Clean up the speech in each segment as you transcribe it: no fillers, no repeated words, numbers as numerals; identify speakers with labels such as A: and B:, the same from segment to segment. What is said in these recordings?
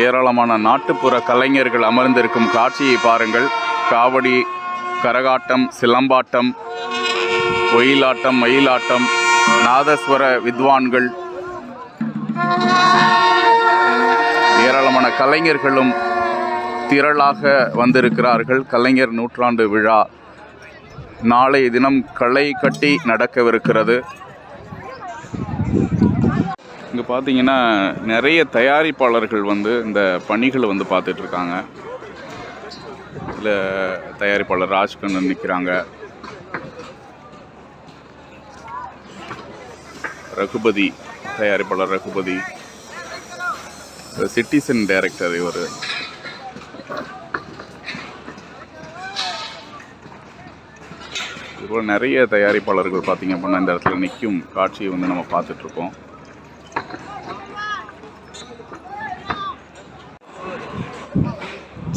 A: ஏராளமான நாட்டுப்புற கலைஞர்கள் அமர்ந்திருக்கும் காட்சியை பாருங்கள். காவடி, கரகாட்டம், சிலம்பாட்டம், ஒயிலாட்டம், மயிலாட்டம், நாதஸ்வர வித்வான்கள், ஏராளமான கலைஞர்களும் திரளாக வந்திருக்கிறார்கள். கலைஞர் நூற்றாண்டு விழா நாளைய தினம் களை கட்டி நடக்கவிருக்கிறது. இங்கே பார்த்தீங்கன்னா நிறைய தயாரிப்பாளர்கள் இந்த பணிகளை பார்த்துட்ருக்காங்க. இதில் தயாரிப்பாளர் ராஜ்கண்ணன் நிற்கிறாங்க, ரகுபதி, தயாரிப்பாளர் ரகுபதி, சிட்டிசன் டைரக்டர் இவர். இதுபோல் நிறைய தயாரிப்பாளர்கள் பார்த்திங்க அப்படின்னா இந்த இடத்துல நிற்கும் காட்சியை நம்ம பார்த்துட்ருக்கோம்.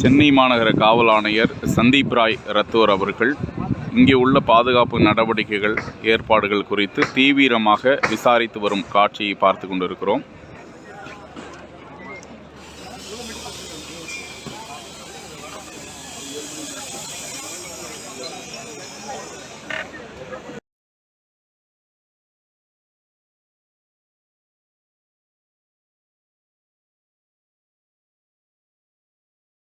A: சென்னை மாநகர காவல் ஆணையர் சந்தீப் ராய் ரத்தோர் அவர்கள் இங்கே உள்ள பாதுகாப்பு நடவடிக்கைகள், ஏற்பாடுகள் குறித்து தீவிரமாக விசாரித்து வரும் காட்சியை பார்த்து கொண்டிருக்கிறோம்.